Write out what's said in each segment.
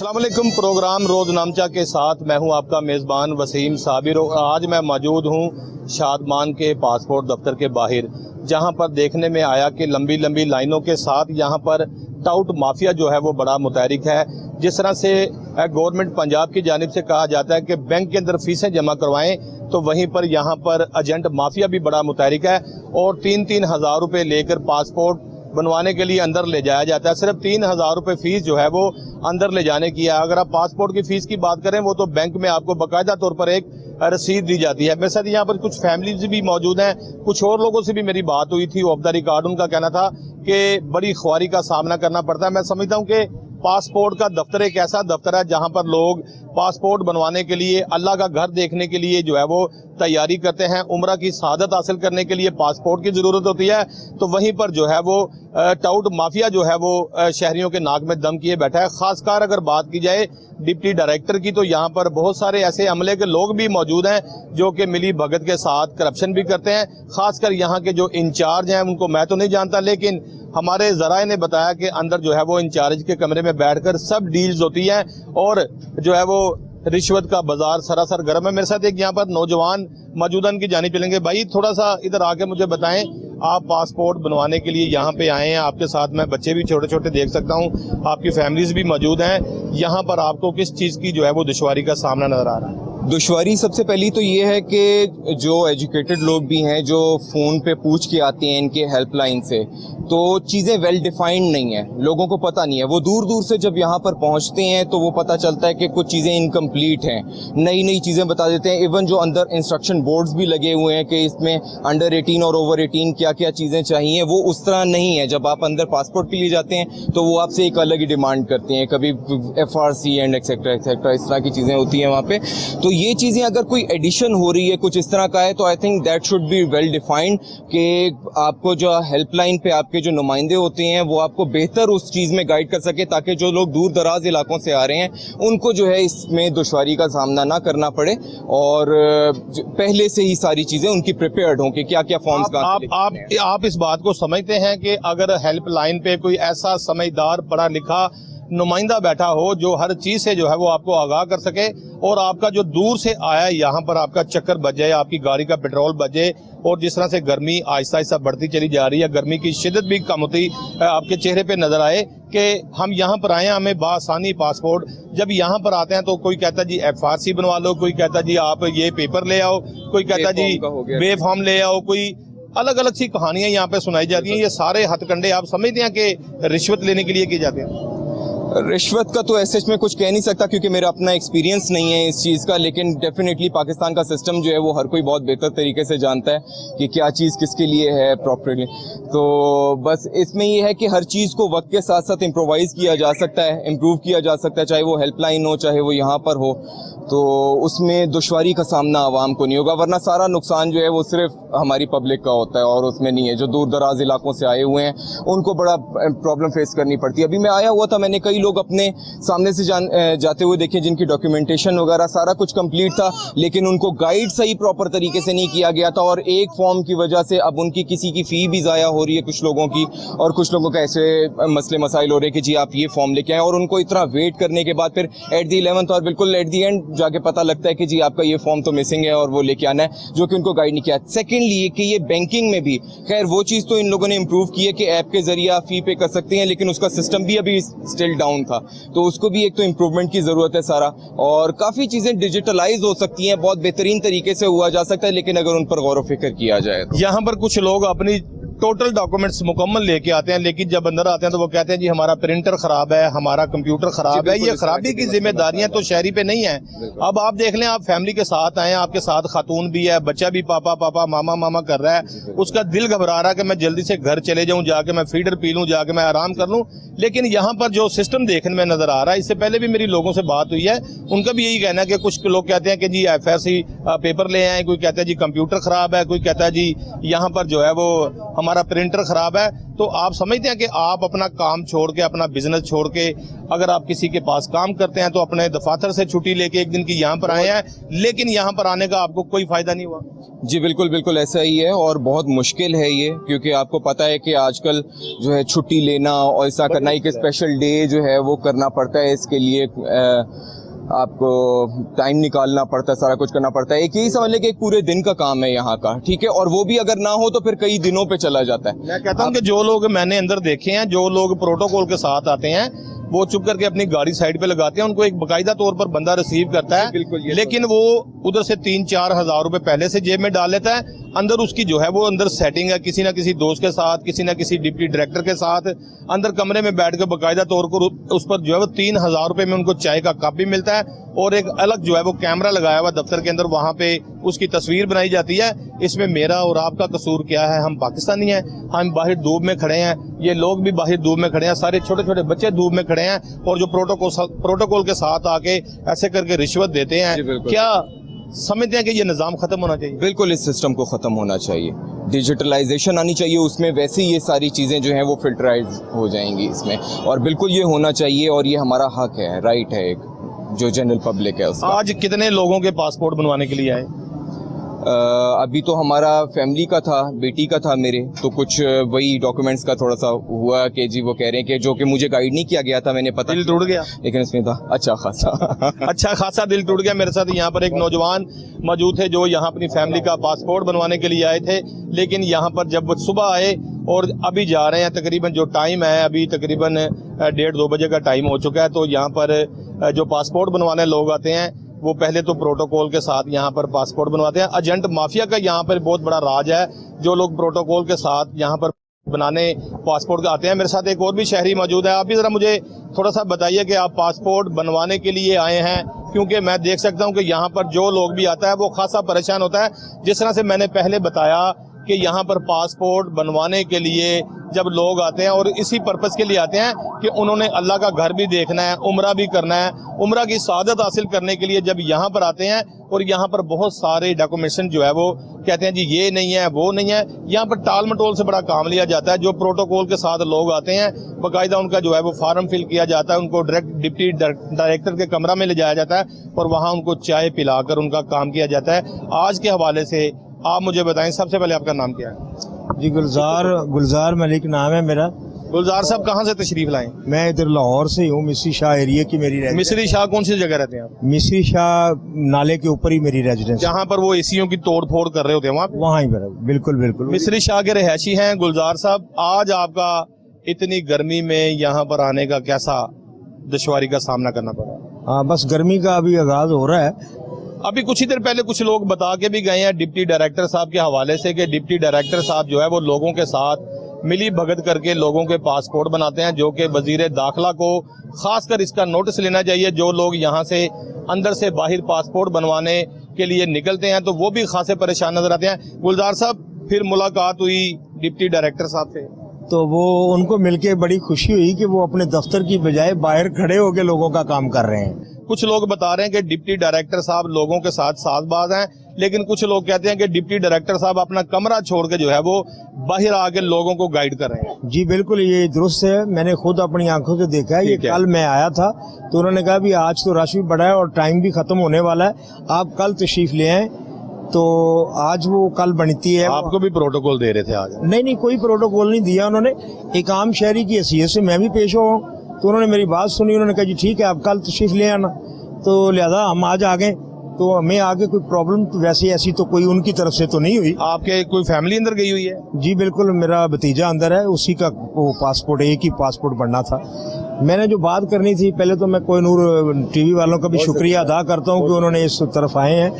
अस्सलाम वालेकुम। प्रोग्राम रोज नामचा के साथ मैं हूं आपका मेज़बान वसीम साबिर। आज मैं मौजूद हूं शादमान के पासपोर्ट दफ्तर के बाहर, जहां पर देखने में आया कि लंबी लंबी लाइनों के साथ यहां पर टाउट माफिया जो है वो बड़ा मुतहरिक है। जिस तरह से गवर्नमेंट पंजाब की जानिब से कहा जाता है कि बैंक के अंदर फीसें जमा करवाएं, तो वहीं पर यहाँ पर एजेंट माफिया भी बड़ा मुतहरिक है और 3-3 हज़ार रुपये लेकर पासपोर्ट बनवाने के लिए अंदर ले जाया जाता है। सिर्फ 3,000 रुपये फीस जो है वो अंदर ले जाने की है। अगर आप पासपोर्ट की फीस की बात करें, वो तो बैंक में आपको बाकायदा तौर पर एक रसीद दी जाती है। मेरे साथ यहाँ पर कुछ फैमिलीज भी मौजूद हैं, कुछ और लोगों से भी मेरी बात हुई थी ऑफ द रिकॉर्ड। उनका कहना था कि बड़ी ख्वारी का सामना करना पड़ता है। मैं समझता हूँ कि पासपोर्ट का दफ्तर एक ऐसा दफ्तर है जहां पर लोग पासपोर्ट बनवाने के लिए, अल्लाह का घर देखने के लिए जो है वो तैयारी करते हैं। उम्रा की सआदत हासिल करने के लिए पासपोर्ट की ज़रूरत होती है। तो वहीं पर जो है वो टाउट माफिया जो है वो शहरियों के नाक में दम किए बैठा है। खासकर अगर बात की जाए डिप्टी डायरेक्टर की, तो यहाँ पर बहुत सारे ऐसे अमले के लोग भी मौजूद हैं जो कि मिली भगत के साथ करप्शन भी करते हैं। खासकर यहाँ के जो इंचार्ज हैं, उनको मैं तो नहीं जानता, लेकिन हमारे ज़राए ने बताया कि अंदर जो है वो इंचार्ज के कमरे में बैठकर सब डील्स होती हैं और जो है वो रिश्वत का बाजार सरासर गर्म है। मेरे साथ एक यहाँ पर नौजवान मौजूदा की जानी चलेंगे। भाई थोड़ा सा इधर आके मुझे बताएं, आप पासपोर्ट बनवाने के लिए यहाँ पे आए हैं, आपके साथ मैं बच्चे भी छोटे छोटे देख सकता हूँ, आपकी फैमिलीज भी मौजूद हैं। यहाँ पर आपको किस चीज़ की जो है वो दुश्वारी का सामना नजर आ रहा है? दुश्वारी सबसे पहली तो ये है कि जो एजुकेटेड लोग भी हैं जो फ़ोन पे पूछ के आते हैं इनके हेल्पलाइन से, तो चीज़ें वेल डिफाइंड नहीं है, लोगों को पता नहीं है। वो दूर दूर से जब यहाँ पर पहुँचते हैं तो वो पता चलता है कि कुछ चीज़ें इनकम्प्लीट हैं, नई नई चीज़ें बता देते हैं। इवन जो अंदर इंस्ट्रक्शन बोर्ड्स भी लगे हुए हैं कि इसमें अंडर 18 और ओवर 18 क्या क्या चीज़ें चाहिए, वो उस तरह नहीं है। जब आप अंदर पासपोर्ट के लिए जाते हैं तो वो आपसे एक अलग ही डिमांड करते हैं, कभी FRC एंड एक्सेट्रा एक्सेट्रा, इस तरह की चीज़ें होती हैं वहाँ पर। तो ये चीज़ें अगर कोई एडिशन हो रही है कुछ इस तरह का है, तो I think that should be well defined कि आपको जो हेल्पलाइन पे आपके जो नुमाइंदे होते हैं वो आपको बेहतर उस चीज़ में गाइड कर सके, ताकि जो लोग दूर दराज इलाकों से आ रहे हैं उनको जो है इसमें दुश्वारी का सामना ना करना पड़े और पहले से ही सारी चीज़ें उनकी प्रिपेयर्ड हों कि क्या क्या फॉर्म्स का। आप इस बात को समझते हैं कि अगर हेल्पलाइन पे कोई ऐसा समझदार पढ़ा लिखा नुमाइंदा बैठा हो जो हर चीज़ से जो है वो आपको आगाह कर सके, और आपका जो दूर से आया यहाँ पर आपका चक्कर बच जाए, आपकी गाड़ी का पेट्रोल बचे, और जिस तरह से गर्मी आहिस्ता आहिस्ता बढ़ती चली जा रही है, गर्मी की शिद्दत भी कम होती आपके चेहरे पे नजर आए कि हम यहाँ पर आए हैं, हमें बासानी पासपोर्ट। जब यहाँ पर आते हैं तो कोई कहता जी FRC बनवा लो, कोई कहता जी आप ये पेपर ले आओ, कोई कहता जी बे फॉर्म ले आओ, कोई अलग अलग सी कहानियां यहाँ पे सुनाई जाती हैं। ये सारे हथकंडे आप समझते हैं कि रिश्वत लेने के लिए किए जाते हैं? रिश्वत का तो ऐसे में कुछ कह नहीं सकता क्योंकि मेरा अपना एक्सपीरियंस नहीं है इस चीज़ का, लेकिन डेफिनेटली पाकिस्तान का सिस्टम जो है वो हर कोई बहुत बेहतर तरीके से जानता है कि क्या चीज़ किसके लिए है प्रॉपर्ली। तो बस इसमें ये है कि हर चीज़ को वक्त के साथ साथ इम्प्रोवाइज़ किया जा सकता है, इम्प्रूव किया जा सकता है, चाहे वो हेल्पलाइन हो चाहे वो यहाँ पर हो, तो उसमें दुश्वारी का सामना आवाम को नहीं होगा। वरना सारा नुकसान जो है वो सिर्फ हमारी पब्लिक का होता है और उसमें नहीं है। जो दूर दराज इलाकों से आए हुए हैं उनको बड़ा प्रॉब्लम फेस करनी पड़ती है। अभी मैं आया हुआ था, मैंने कई लोग अपने सामने से जाते हुए देखे जिनकी डॉक्यूमेंटेशन वगैरह सारा कुछ कंप्लीट था, लेकिन उनको गाइड सही प्रॉपर तरीके से नहीं किया गया था, और एक फॉर्म की वजह से अब उनकी किसी की फ़ी भी ज़ाया हो रही है कुछ लोगों की, और कुछ लोगों का ऐसे मसले मसाइल हो रहे हैं कि जी आप ये फॉर्म लेके आए, और उनको इतना वेट करने के बाद फिर एट दी 11th और बिल्कुल एट दी एंड जाके पता लगता है कि जी आपका ये फॉर्म तो मिसिंग है और वो लेके आना है, जो कि उनको गाइड नहीं किया। सेकेंडली कि ये बैंकिंग में भी खैर वो चीज़ तो इन लोगों ने इम्प्रूव की है कि ऐप के जरिए आप फ़ी पे कर सकते हैं, लेकिन उसका सिस्टम भी अभी स्टिल डाउन था, तो उसको भी एक तो इम्प्रूवमेंट की ज़रूरत है सारा। और काफ़ी चीज़ें डिजिटलाइज हो सकती हैं, बहुत बेहतरीन तरीके से हुआ जा सकता है, लेकिन अगर उन पर गौर व फिक्र किया जाए तो। यहाँ पर कुछ लोग अपनी टोटल डॉक्यूमेंट्स मुकम्मल लेके आते हैं, लेकिन जब अंदर आते हैं तो वो कहते हैं जी हमारा प्रिंटर खराब है, हमारा कंप्यूटर खराब है। ये खराबी की जिम्मेदारियां तो शहरी पे नहीं है। अब आप देख लें, आप फैमिली के साथ आए, आपके साथ खातून भी है, बच्चा भी पापा पापा मामा मामा कर रहा है, उसका दिल घबरा रहा है कि मैं जल्दी से घर चले जाऊं, जाके मैं फीडर पी लूं, जाके मैं आराम कर लूं। लेकिन यहाँ पर जो सिस्टम देखने में नजर आ रहा है, इससे पहले भी मेरी लोगों से बात हुई है, उनका भी यही कहना है कि कुछ लोग कहते हैं कि जी FRC पेपर ले आए, कोई कहता है जी कंप्यूटर खराब है, कोई कहता है जी यहाँ पर जो है वो हमारा प्रिंटर ख़राब है, तो आप समझते हैं कि आप अपना काम छोड़ के, अपना बिजनेस छोड़ के, अगर आप किसी के पास काम करते हैं तो अपने दफातर से छुट्टी लेके एक दिन की यहाँ पर आए हैं, लेकिन यहाँ पर आने का आपको कोई फ़ायदा नहीं हुआ। जी बिल्कुल बिल्कुल ऐसा ही है, और बहुत मुश्किल है ये, क्योंकि आपको पता है कि आजकल जो है छुट्टी लेना और ऐसा करना, एक स्पेशल डे जो है वो करना पड़ता है, इसके लिए आपको टाइम निकालना पड़ता है, सारा कुछ करना पड़ता है। एक यही समझ लें कि एक पूरे दिन का काम है यहाँ का, ठीक है, और वो भी अगर ना हो तो फिर कई दिनों पे चला जाता है। मैं कहता हूँ कि जो लोग मैंने अंदर देखे हैं, जो लोग प्रोटोकॉल के साथ आते हैं, वो चुप करके अपनी गाड़ी साइड पे लगाते हैं, उनको एक बाकायदा तौर पर बंदा रिसीव करता है, बिल्कुल, लेकिन वो उधर से 3-4 हज़ार रुपए पहले से जेब में डाल लेता है। अंदर उसकी जो है वो अंदर सेटिंग है, किसी ना किसी दोस्त के साथ, किसी ना किसी डिप्टी डायरेक्टर के साथ, अंदर कमरे में बैठ कर बाकायदा तौर पर उस पर जो है वो 3,000 रुपए में उनको चाय का कप भी मिलता है, और एक अलग जो है वो कैमरा लगाया हुआ दफ्तर के अंदर, वहाँ पे उसकी तस्वीर बनाई जाती है। इसमें मेरा और आपका कसूर क्या है? हम पाकिस्तानी हैं, हम बाहर धूप में खड़े हैं, ये लोग भी बाहर धूप में खड़े हैं, सारे छोटे छोटे बच्चे धूप में खड़े हैं, और जो प्रोटोकॉल के साथ आके ऐसे करके रिश्वत देते हैं। क्या समझते हैं कि ये निज़ाम खत्म होना चाहिए? बिल्कुल, इस सिस्टम को ख़त्म होना चाहिए, डिजिटलाइजेशन आनी चाहिए उसमें, वैसे ही ये सारी चीज़ें जो हैं वो फिल्टराइज हो जाएंगी इसमें, और बिल्कुल ये होना चाहिए, और ये हमारा हक है, राइट है एक, जो जनरल पब्लिक है उसका। आज कितने लोगों के पासपोर्ट बनवाने के लिए आए? अभी तो हमारा फैमिली का था, बेटी का था मेरे, तो कुछ वही डॉक्यूमेंट्स का थोड़ा सा हुआ कि जी वो कह रहे हैं कि जो कि मुझे गाइड नहीं किया गया था, मैंने पता दिल टूट गया, लेकिन इसमें था अच्छा खासा अच्छा खासा दिल टूट गया। मेरे साथ यहाँ पर एक नौजवान मौजूद थे जो यहाँ अपनी फैमिली का पासपोर्ट बनवाने के लिए आए थे, लेकिन यहाँ पर जब वो सुबह आए और अभी जा रहे हैं, तकरीबन जो टाइम है अभी तकरीबन 1:30-2 बजे का टाइम हो चुका है, तो यहाँ पर जो पासपोर्ट बनवाने लोग आते हैं वो पहले तो प्रोटोकॉल के साथ यहाँ पर पासपोर्ट बनवाते हैं। एजेंट माफिया का यहाँ पर बहुत बड़ा राज है, जो लोग प्रोटोकॉल के साथ यहाँ पर बनाने पासपोर्ट का आते हैं। मेरे साथ एक और भी शहरी मौजूद है, आप भी ज़रा मुझे थोड़ा सा बताइए कि आप पासपोर्ट बनवाने के लिए आए हैं, क्योंकि मैं देख सकता हूँ कि यहाँ पर जो लोग भी आता है वो खासा परेशान होता है। जिस तरह से मैंने पहले बताया कि यहाँ पर पासपोर्ट बनवाने के लिए जब लोग आते हैं और इसी पर्पस के लिए आते हैं कि उन्होंने अल्लाह का घर भी देखना है, उम्रा भी करना है, उम्रा की सादत हासिल करने के लिए जब यहाँ पर आते हैं, और यहाँ पर बहुत सारे डॉक्यूमेंटेशन जो है वो कहते हैं जी ये नहीं है वो नहीं है, यहाँ पर टाल मटोल से बड़ा काम लिया जाता है। जो प्रोटोकॉल के साथ लोग आते हैं, बाकायदा उनका जो है वो फार्म फिल किया जाता है, उनको डायरेक्ट डिप्टी डायरेक्टर के कमरा में ले जाया जाता है और वहाँ उनको चाय पिलाकर उनका काम किया जाता है। आज के हवाले से आप मुझे बताएं, सबसे पहले आपका नाम क्या है? जी गुलजार मलिक नाम है मेरा। गुलजार साहब कहाँ से तशरीफ लाए? मैं इधर लाहौर से हूँ, मिस्री शाह एरिया की मेरी रेजिडेंस। मिस्री शाह कौन सी जगह रहते हैं आप? मिस्री शाह नाले के ऊपर ही मेरी रेजिडेंस, जहाँ पर वो एसीओ की तोड़ फोड़ कर रहे होते हैं वहाँ ही मेरा। बिल्कुल बिल्कुल मिस्री शाह के रहायशी हैं गुलजार साहब। आज आपका इतनी गर्मी में यहाँ पर आने का कैसा दुश्वारी का सामना करना पड़ा? हाँ, बस गर्मी का अभी आगाज हो रहा है। अभी कुछ ही देर पहले कुछ लोग बता के भी गए हैं डिप्टी डायरेक्टर साहब के हवाले से कि डिप्टी डायरेक्टर साहब जो है वो लोगों के साथ मिली भगत करके लोगों के पासपोर्ट बनाते हैं, जो कि वजीर दाखिला को खासकर इसका नोटिस लेना चाहिए। जो लोग यहाँ से अंदर से बाहर पासपोर्ट बनवाने के लिए निकलते हैं तो वो भी खासे परेशान नजर आते हैं। गुलजार साहब, फिर मुलाकात हुई डिप्टी डायरेक्टर साहब से, तो वो उनको मिलके बड़ी खुशी हुई कि वो अपने दफ्तर की बजाय बाहर खड़े होकर लोगों का काम कर रहे हैं। कुछ लोग बता रहे हैं कि डिप्टी डायरेक्टर साहब लोगों के साथ साजबाज हैं, लेकिन कुछ लोग कहते हैं कि डिप्टी डायरेक्टर साहब अपना कमरा छोड़ के जो है वो बाहर आके लोगों को गाइड कर रहे हैं। जी बिल्कुल, ये दुरुस्त है, मैंने खुद अपनी आंखों से देखा है। ये कल मैं आया था तो उन्होंने कहा भी आज तो रश भी बड़ा है और टाइम भी खत्म होने वाला है, आप कल तशरीफ ले आए। तो आज वो कल बनती है। आपको भी प्रोटोकॉल दे रहे थे आज? नहीं, कोई प्रोटोकॉल नहीं दिया उन्होंने, एक आम शहरी की हैसियत से मैं भी पेश हुआ। तो उन्होंने मेरी बात सुनी, उन्होंने कहा जी ठीक है आप कल तशरीफ ले आना, तो लिहाजा हम आज आ गए। तो हमें आगे कोई प्रॉब्लम तो वैसे ऐसी तो कोई उनकी तरफ से तो नहीं हुई। आपके कोई फैमिली अंदर गई हुई है? जी बिल्कुल, मेरा भतीजा अंदर है, उसी का वो पासपोर्ट, एक ही पासपोर्ट बनना था। मैंने जो बात करनी थी, पहले तो मैं कोहिनूर टीवी वालों का भी शुक्रिया अदा करता हूँ कि उन्होंने इस तरफ आए हैं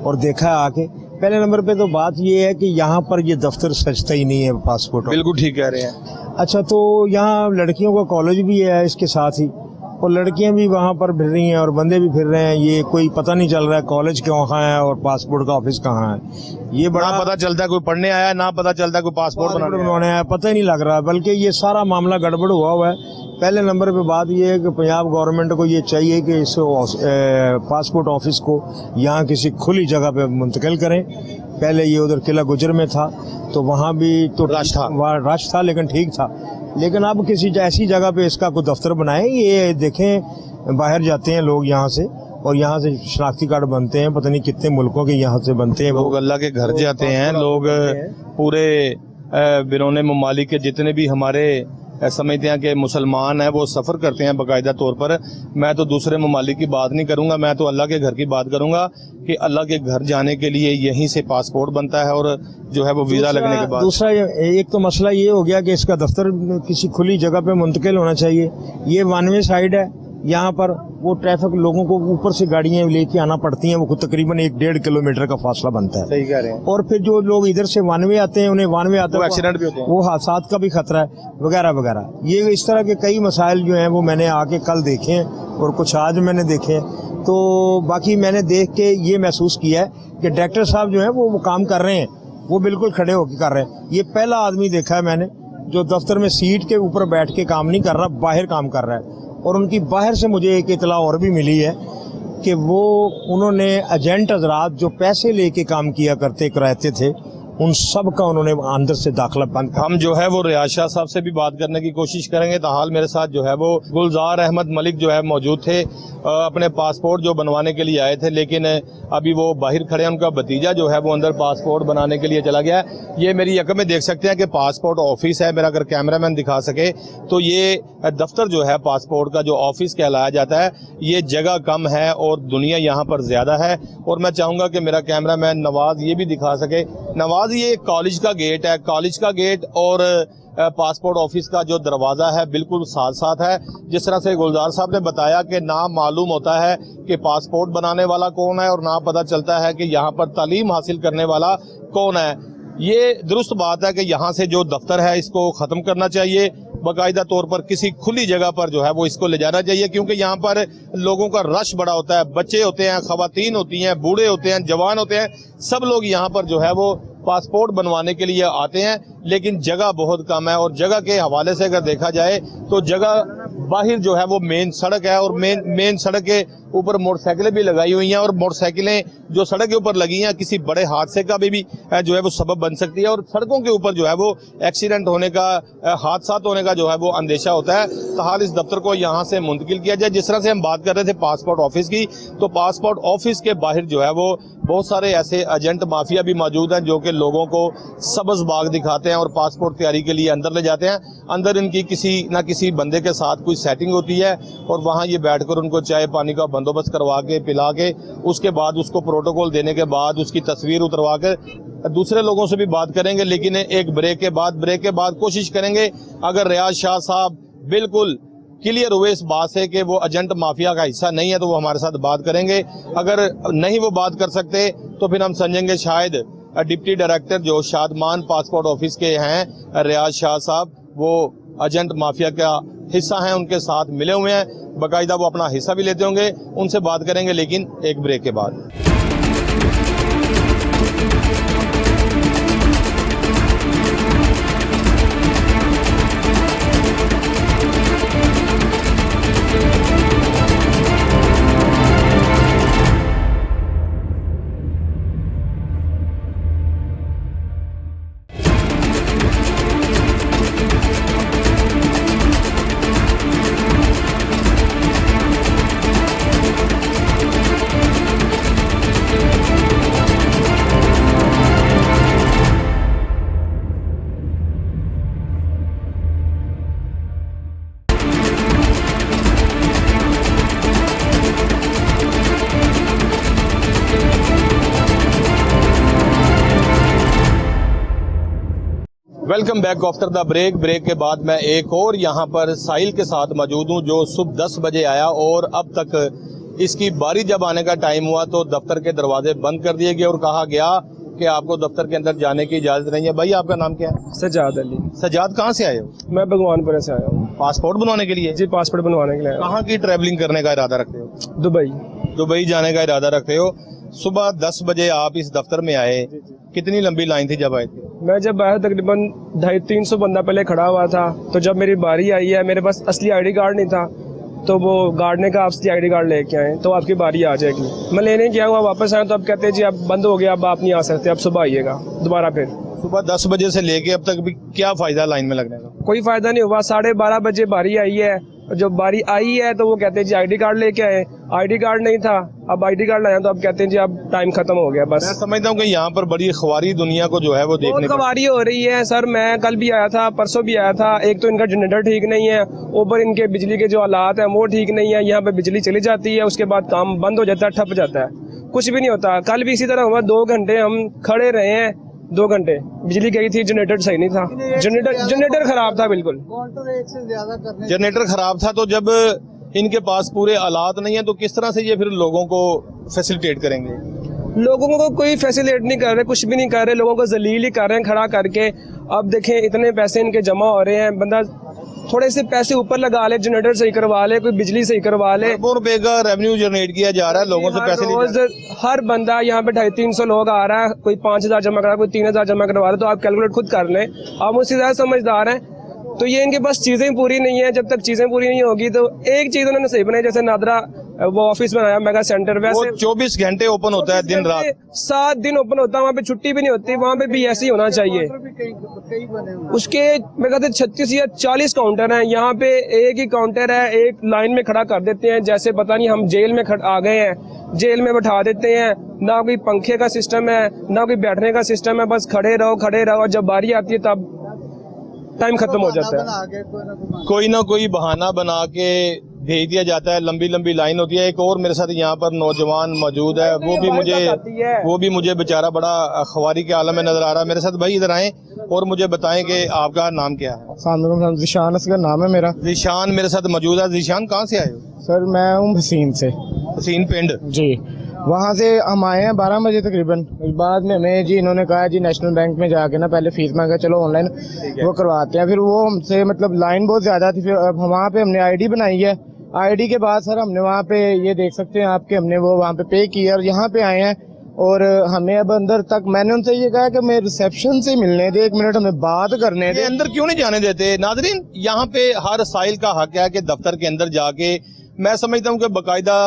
और देखा है आके। पहले नंबर पे तो बात ये है कि यहाँ पर ये दफ्तर सजता ही नहीं है पासपोर्ट। बिल्कुल ठीक कह रहे हैं। अच्छा, तो यहाँ लड़कियों का कॉलेज भी है इसके साथ ही, और लड़कियां भी वहाँ पर फिर रही हैं और बंदे भी फिर रहे हैं। ये कोई पता नहीं चल रहा है कॉलेज कहाँ है और पासपोर्ट का ऑफिस कहाँ है। ये बड़ा पता चलता है कोई पढ़ने आया, ना पता चलता है कोई पासपोर्ट बनवाने आया, पता ही नहीं लग रहा। बल्कि ये सारा मामला गड़बड़ हुआ है। पहले नंबर पे बात ये है कि पंजाब गवर्नमेंट को ये चाहिए कि इस पासपोर्ट ऑफिस को यहाँ किसी खुली जगह पे मुंतकिल करें, पहले ये उधर किला गुजर में था तो वहाँ भी तो वहाँ रश था लेकिन ठीक था। लेकिन अब किसी ऐसी जगह पे इसका कोई दफ्तर बनाए, ये देखें बाहर जाते हैं लोग यहाँ से और यहाँ से शनाख्ती कार्ड बनते हैं, पता नहीं कितने मुल्कों के यहाँ से बनते हैं। लोग अल्लाह के घर जाते हैं, लोग पूरे बिरोने ममालिक के जितने भी हमारे समझते हैं कि मुसलमान हैं वो सफ़र करते हैं बाकायदा तौर पर। मैं तो दूसरे ममालिक की बात नहीं करूंगा, मैं तो अल्लाह के घर की बात करूंगा कि अल्लाह के घर जाने के लिए यहीं से पासपोर्ट बनता है और जो है वो वीज़ा लगने के बाद। दूसरा एक तो मसला ये हो गया कि इसका दफ्तर किसी खुली जगह पे मुंतकिल होना चाहिए। ये वन वे साइड है, यहाँ पर वो ट्रैफिक लोगों को ऊपर से गाड़ियाँ लेके आना पड़ती हैं, वो तकरीबन 1-1.5 किलोमीटर का फासला बनता है। सही कह रहे हैं। और फिर जो लोग इधर से वन वे आते हैं उन्हें वन वे आते हैं, एक्सीडेंट भी होते हैं, वो हादसात का भी खतरा है वगैरह वगैरह। ये इस तरह के कई मसाइल जो हैं वो मैंने आके कल देखे हैं और कुछ आज मैंने देखे हैं। तो बाकी मैंने देख के ये महसूस किया है कि डायरेक्टर साहब जो है वो काम कर रहे हैं, वो बिल्कुल खड़े होकर कर रहे हैं। ये पहला आदमी देखा है मैंने जो दफ्तर में सीट के ऊपर बैठ के काम नहीं कर रहा, बाहर काम कर रहा है। और उनकी बाहर से मुझे एक इतला और भी मिली है कि उन्होंने एजेंट हजरात जो पैसे लेके काम किया करते थे उन सब का उन्होंने अंदर से दाखिला बंद। हम जो है वो रियाज शाह साहब से भी बात करने की कोशिश करेंगे। ताहाल मेरे साथ जो है वो गुलजार अहमद मलिक जो है मौजूद थे, अपने पासपोर्ट जो बनवाने के लिए आए थे, लेकिन अभी वो बाहर खड़े हैं। उनका भतीजा जो है वो अंदर पासपोर्ट बनाने के लिए चला गया है। ये मेरी यकम में देख सकते हैं कि पासपोर्ट ऑफिस है मेरा, अगर कैमरामैन दिखा सके तो ये दफ्तर जो है पासपोर्ट का जो ऑफिस कहलाया जाता है। ये जगह कम है और दुनिया यहाँ पर ज़्यादा है। और मैं चाहूँगा कि मेरा कैमरामैन नवाज ये भी दिखा सके। नवाज, ये कॉलेज का गेट है, कॉलेज का गेट और पासपोर्ट ऑफिस का जो दरवाज़ा है बिल्कुल साथ साथ है। जिस तरह से गुलजार साहब ने बताया कि ना मालूम होता है कि पासपोर्ट बनाने वाला कौन है और ना पता चलता है कि यहाँ पर तालीम हासिल करने वाला कौन है। ये दुरुस्त बात है कि यहाँ से जो दफ्तर है इसको ख़त्म करना चाहिए, बाकायदा तौर पर किसी खुली जगह पर जो है वो इसको ले जाना चाहिए, क्योंकि यहाँ पर लोगों का रश बड़ा होता है। बच्चे होते हैं, ख़वातीन होती हैं, बूढ़े होते हैं, जवान होते हैं, सब लोग यहाँ पर जो है वो पासपोर्ट बनवाने के लिए आते हैं। लेकिन जगह बहुत कम है और जगह के हवाले से अगर देखा जाए तो जगह बाहर जो है वो मेन सड़क है और मेन सड़क के ऊपर मोटरसाइकिलें भी लगाई हुई हैं और मोटरसाइकिलें जो सड़क के ऊपर लगी हैं किसी बड़े हादसे का भी जो है वो सबब बन सकती है। और सड़कों के ऊपर जो है वो एक्सीडेंट होने का, हादसा होने का जो है वो अंदेशा होता है। ताहाल इस दफ्तर को यहाँ से मुंतकिल किया जाए। जिस तरह से हम बात कर रहे थे पासपोर्ट ऑफिस की, तो पासपोर्ट ऑफिस के बाहर जो है वो बहुत सारे ऐसे एजेंट माफिया भी मौजूद हैं जो कि लोगों को सब्ज़ बाग दिखाते हैं और पासपोर्ट तैयारी के लिए अंदर ले जाते हैं। अंदर इनकी किसी न किसी बंदे के साथ कोई सेटिंग होती है और वहाँ ये बैठकर उनको चाय पानी का बंदोबस्त करवा के पिला के उसके बाद उसको प्रोटोकॉल देने के बाद उसकी तस्वीर उतरवा कर दूसरे लोगों से भी बात करेंगे। लेकिन एक ब्रेक के बाद कोशिश करेंगे, अगर रियाज शाह साहब बिल्कुल क्लियर हुए इस बात से कि वो एजेंट माफिया का हिस्सा नहीं है तो वो हमारे साथ बात करेंगे। अगर नहीं वो बात कर सकते तो फिर हम समझेंगे शायद डिप्टी डायरेक्टर जो शादमान पासपोर्ट ऑफिस के हैं रियाज शाह साहब, वो एजेंट माफिया का हिस्सा हैं, उनके साथ मिले हुए हैं, बाकायदा वो अपना हिस्सा भी लेते होंगे। उनसे बात करेंगे लेकिन एक ब्रेक के बाद। Welcome back after the break के बाद मैं एक और यहाँ पर साहिल के साथ मौजूद हूँ जो सुबह 10 बजे आया और अब तक इसकी बारी जब आने का टाइम हुआ तो दफ्तर के दरवाजे बंद कर दिए गए और कहा गया कि आपको दफ्तर के अंदर जाने की इजाज़त नहीं है। भाई आपका नाम क्या है? सजाद अली। सजाद, कहाँ से आए हो? मैं भगवानपुर से आया हूँ। पासपोर्ट बनवाने के लिए? जी, पासपोर्ट बनवाने के लिए। कहाँ की ट्रैवलिंग करने का इरादा रखते हो? दुबई जाने का इरादा रखते हो। सुबह 10 बजे आप इस दफ्तर में आए, कितनी लंबी लाइन थी जब आए थे? मैं जब आया तकरीबन 250-300 बंदा पहले खड़ा हुआ था। तो जब मेरी बारी आई है, मेरे पास असली आईडी कार्ड नहीं था, तो वो गार्ड ने कहा आपसे आईडी कार्ड लेके आए तो आपकी बारी आ जाएगी। मैं लेने गया हुआ, वापस आया तो अब कहते हैं जी अब बंद हो गया, अब आप नहीं आ सकते, अब सुबह आइएगा दोबारा। फिर सुबह 10 बजे से लेके अब तक भी क्या फायदा लाइन में लगने का? कोई फायदा नहीं हुआ। 12:30 बजे बारी आई है, जब बारी आई है तो वो कहते हैं जी आईडी कार्ड लेके आए, आईडी कार्ड नहीं था, अब आईडी कार्ड लाया तो अब कहते हैं जी अब टाइम खत्म हो गया। बस मैं समझता हूँ कि यहाँ पर बड़ी ख्वारी दुनिया को जो है वो देखने बहुत को खवारी हो रही है सर। मैं कल भी आया था, परसों भी आया था। एक तो इनका जनरेटर ठीक नहीं है, ऊपर इनके बिजली के जो हालात हैं वो ठीक नहीं है। यहाँ पे बिजली चली जाती है, उसके बाद काम बंद हो जाता है, ठप जाता है, कुछ भी नहीं होता। कल भी इसी तरह हुआ, 2 घंटे हम खड़े रहे हैं, 2 घंटे बिजली गई थी, जनरेटर सही नहीं था, जनरेटर खराब था बिल्कुल। जनरेटर खराब था। तो जब इनके पास पूरे आलात नहीं है तो किस तरह से ये फिर लोगों को फैसिलिटेट करेंगे? लोगों को कोई फैसिलिटेट नहीं कर रहे, कुछ भी नहीं कर रहे, लोगों को जलील ही कर रहे हैं खड़ा करके। अब देखें इतने पैसे इनके जमा हो रहे हैं, बंदा थोड़े से पैसे ऊपर लगा ले, जनरेटर सही करवा ले, कोई बिजली सही करवा ले। अरबों रुपए का रेवेन्यू जनरेट किया जा रहा है, लोगों से पैसे रोज हर बंदा यहाँ पे 250-300 लोग आ रहा है, कोई 5,000 जमा करा, कोई 3,000 जमा करवा रहा है। तो आप कैलकुलेट खुद कर लें, आप मुझसे ज्यादा समझदार हैं। तो ये इनके पास चीजें पूरी नहीं है। जब तक चीजें पूरी नहीं होगी तो एक चीज उन्होंने सही बनाई, जैसे नादरा वो ऑफिस बनाया मेगा सेंटर, वैसे 24 घंटे ओपन होता है दिन रात, 7 दिन ओपन होता है, वहाँ पे छुट्टी भी नहीं होती, वहाँ पे भी ऐसे ही होना चाहिए। उसके मैं कहते 36 या 40 काउंटर हैं, यहाँ पे एक ही काउंटर है, एक लाइन में खड़ा कर देते हैं, जैसे पता नहीं हम जेल में आ गए हैं, जेल में बैठा देते हैं। ना कोई पंखे का सिस्टम है, ना कोई बैठने का सिस्टम है, बस खड़े रहो, और जब बारी आती है तब टाइम खत्म हो जाता है। कोई ना कोई बहाना बना के भेज दिया जाता है, लंबी लंबी लाइन होती है। एक और मेरे साथ यहाँ पर नौजवान मौजूद है, वो भी मुझे बेचारा बड़ा ख्वारी के आलम में नजर आ रहा है। मेरे साथ भाई इधर आए और मुझे बताएं कि आपका नाम क्या है? ज़ीशान असगर नाम है मेरा। ज़ीशान मेरे साथ मौजूद है। ज़ीशान कहाँ से आए हो? सर मैं हूँ हसीन से। हसीन पिंड जी, वहाँ से हम आए हैं 12 बजे तकरीबन। बाद में हमें जी इन्होंने कहा जी नेशनल बैंक में जाके ना पहले फीस मांगा, चलो ऑनलाइन वो करवाते हैं। फिर वो हमसे मतलब लाइन बहुत ज़्यादा थी, फिर अब वहाँ पे हमने आईडी बनाई है। आईडी के बाद सर हमने वहाँ पे ये देख सकते हैं आपके, हमने वो वहाँ पे किया और यहाँ पे आए हैं। और हमें अब अंदर तक, मैंने उनसे ये कहा कि मैं रिसेप्शन से मिलने दे, 1 मिनट हमें बात करने दे। अंदर क्यों नहीं जाने देते? नाजरीन, यहाँ पे हर साइल का हक है कि दफ्तर के अंदर जाके, मैं समझता हूँ कि बाकायदा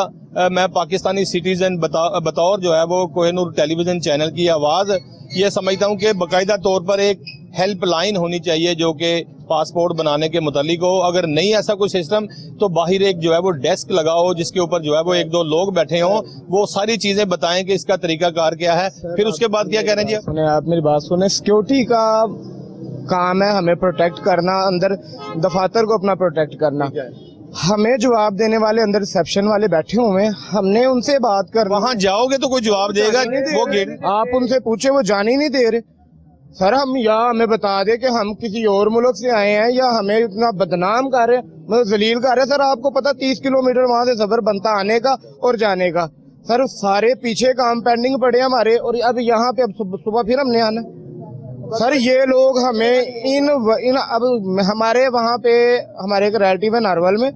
मैं पाकिस्तानी सिटीजन बतौर जो है वो कोहिनूर टेलीविजन चैनल की आवाज़ ये समझता हूँ कि बाकायदा तौर पर एक हेल्पलाइन होनी चाहिए जो कि पासपोर्ट बनाने के मुतालिक हो। अगर नहीं ऐसा कोई सिस्टम तो बाहर एक जो है वो डेस्क लगाओ जिसके ऊपर जो है वो 1-2 लोग बैठे हों, वो सारी चीजें बताएं कि इसका तरीकाकार क्या है। फिर उसके बाद क्या कह रहे हैं जी? सुने आप मेरी बात सुने, सिक्योरिटी का काम है हमें प्रोटेक्ट करना, अंदर दफातर को अपना प्रोटेक्ट करना। हमें जवाब देने वाले अंदर रिसेप्शन वाले बैठे हुए हैं, हमने उनसे बात कर, वहां जाओगे तो कोई जवाब देगा, वो गेट आप उनसे पूछे वो जान ही नहीं दे रहे। सर हम या हमें बता दे कि हम किसी और मुल्क से आए हैं या हमें इतना बदनाम कर रहे हैं, मतलब जलील कर रहे हैं। सर आपको पता 30 किलोमीटर वहां से सफर बनता आने का और जाने का। सर सारे पीछे काम पेंडिंग पड़े हमारे, और अब यहाँ पे अब सुबह फिर हमने आना। सर ये लोग हमें इन अब हमारे वहाँ पे हमारे एक रिलेटिव है नारवल में,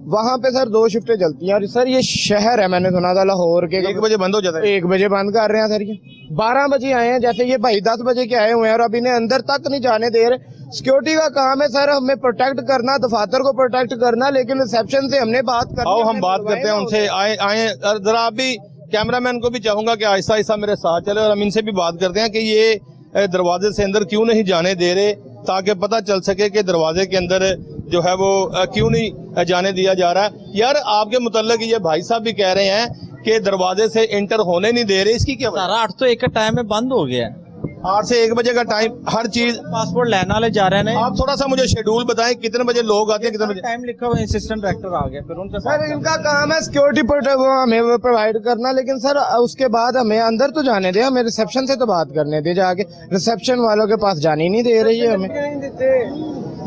वहाँ पे सर 2 शिफ्टें चलती हैं। और सर ये शहर है, मैंने सुना था लाहौर के 1 बजे बंद हो जाता है। 1 बजे बंद कर रहे हैं सर। ये 12 बजे आए हैं, जैसे ये भाई 10 बजे के आए हुए हैं और अब इन्हें अंदर तक नहीं जाने दे रहे। सिक्योरिटी का काम है सर हमें प्रोटेक्ट करना, दफातर को प्रोटेक्ट करना, लेकिन रिसेप्शन से हमने बात करनी। आओ हम बात करते हैं उनसे। आए जरा आप भी, कैमरामैन को भी चाहूंगा कि आहिस्ता आहिस्ता मेरे साथ चले और हम इनसे भी बात करते हैं कि ये दरवाजे से अंदर क्यों नहीं जाने दे रहे, ताकि पता चल सके कि दरवाजे के अंदर जो है वो क्यों नहीं जाने दिया जा रहा है। यार आपके मुतल्लिक ये भाई साहब भी कह रहे हैं कि दरवाजे से एंटर होने नहीं दे रहे, इसकी क्या वजह? 8:01 का टाइम में बंद हो गया है। 8 से 1 बजे का टाइम, हर चीज पासपोर्ट लेने वाले जा रहे हैं। आप थोड़ा सा मुझे शेड्यूल बताएं, कितने बजे लोग आते हैं, कितने बजे टाइम लिखा हुआ है, असिस्टेंट डायरेक्टर आ गया, फिर उनसे सर इनका काम है सिक्योरिटी हमें वो प्रोवाइड करना, लेकिन सर उसके बाद हमें अंदर तो जाने दे, हमें रिसेप्शन से तो बात करने दे। जाके रिसेप्शन वालों के पास जाने ही नहीं दे रही है हमें।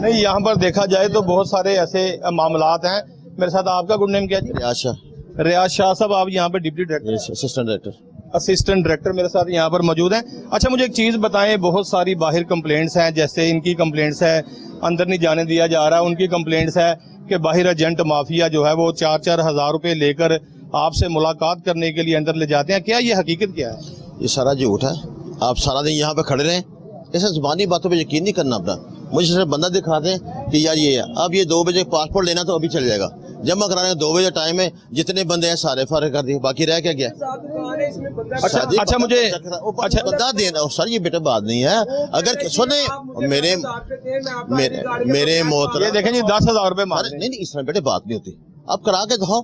नहीं, यहाँ पर देखा जाए तो बहुत सारे ऐसे मामलात हैं। मेरे साथ आपका गुड नेम क्या है? रियाज शाह, रियाज शाह साहब, आप यहाँ पे deputy director, assistant director. Assistant director मेरे साथ यहाँ पर मौजूद हैं। अच्छा मुझे एक चीज़ बताएं, बहुत सारी बाहर कंप्लेंट्स हैं, जैसे इनकी कंप्लेंट्स है अंदर नहीं जाने दिया जा रहा है, उनकी कंप्लेंट्स है कि बाहर एजेंट माफिया जो है वो 4-4 हज़ार रुपये लेकर आपसे मुलाकात करने के लिए अंदर ले जाते हैं। क्या ये हकीकत क्या है? ये सारा झूठ है। आप सारा दिन यहाँ पे खड़े रहें, ऐसे जुबानी बातों पे यकीन नहीं करना अपना। मुझे सिर्फ बंदा दिखा दें कि यार ये है, अब ये 2 बजे पासपोर्ट लेना तो अभी चल जाएगा, जमा कराने 2 बजे टाइम है, जितने बंदे हैं सारे फारिग कर दिए, बाकी रह क्या गया? अच्छा मुझे अच्छा बता देना सर, ये बेटा बात नहीं है। अगर सुने मेरे मोहतरम, ये देखें जी 10,000 रुपए मार नहीं नहीं, इस तरह बेटे बात नहीं होती। आप करा के दिखाओ,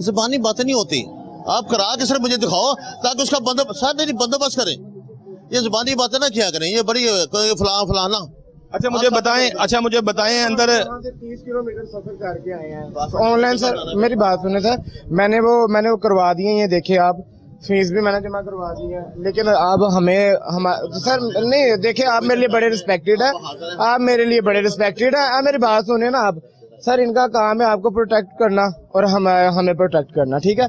ज़बानी बातें नहीं होती। आप करा के सिर्फ मुझे दिखाओ ताकि उसका बंदोबस्त करें। ये ज़बानी बातें ना क्या करें, ये बड़ी फलाना। अच्छा मुझे बताएं अंदर 30 किलोमीटर सफर करके आए हैं ऑनलाइन। सर मेरी बात सुने सर, मैंने वो करवा दिए, ये देखिए आप, फीस भी मैंने जमा करवा दी है। लेकिन अब सर नहीं, देखिए आप मेरे लिए बड़े रिस्पेक्टेड है, आप मेरे लिए बड़े रिस्पेक्टेड है। आप मेरी बात सुने ना आप सर, इनका काम है आपको प्रोटेक्ट करना और हमें प्रोटेक्ट करना, ठीक है।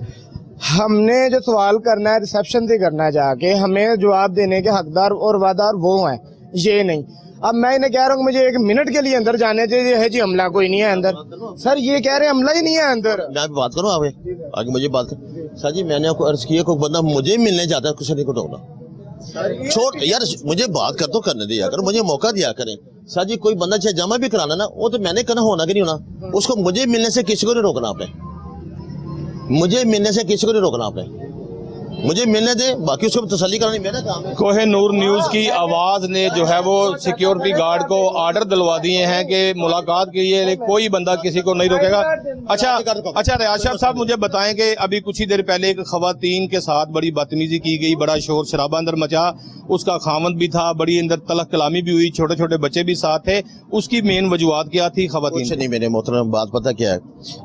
हमने जो सवाल करना है रिसेप्शन से करना है, जाके हमें जवाब देने के हकदार और वादार वो हैं, ये नहीं। अब मैं इन्हें कह रहा हूँ मुझे 1 मिनट के लिए अंदर जाने दीजिए, है जी हमला कोई नहीं है अंदर। सर ये कह रहे हैं हमला ही नहीं है अंदर। मैं बात करूँ आगे मुझे बात कर। सर जी मैंने आपको अर्ज किया, कोई बंदा मुझे मिलने जाता है, कुछ नहीं को टोकना छोड़ यार, मुझे बात कर तो करने दिया कर, मुझे मौका दिया करें। सर जी कोई बंदा चाहे जमा भी कराना ना, वो तो मैंने करना, होना कि नहीं होना, उसको मुझे मिलने से किसी को नहीं रोकना आपने, मुझे मिलने से किसी को नहीं रोकना आपने, मुझे मिलने दे, बाकी उसको तसल्ली करानी मेरा काम है। कोहिनूर न्यूज की आवाज ने जो है वो सिक्योरिटी गार्ड को आर्डर दिलवा दिए हैं कि मुलाकात के लिए कोई बंदा किसी को नहीं रोकेगा। अच्छा रियाज साहब मुझे बताएं कि अभी कुछ ही देर पहले एक खवातीन के साथ बड़ी बदतमीजी की गई, बड़ा शोर शराबा अंदर मचा, उसका खामद भी था, बड़ी अंदर तलख कलामी भी हुई, छोटे छोटे बच्चे भी साथ थे, उसकी मेन वजूहत क्या थी? खवातीन कुछ नहीं मेरे मोहतरम, बात पता क्या है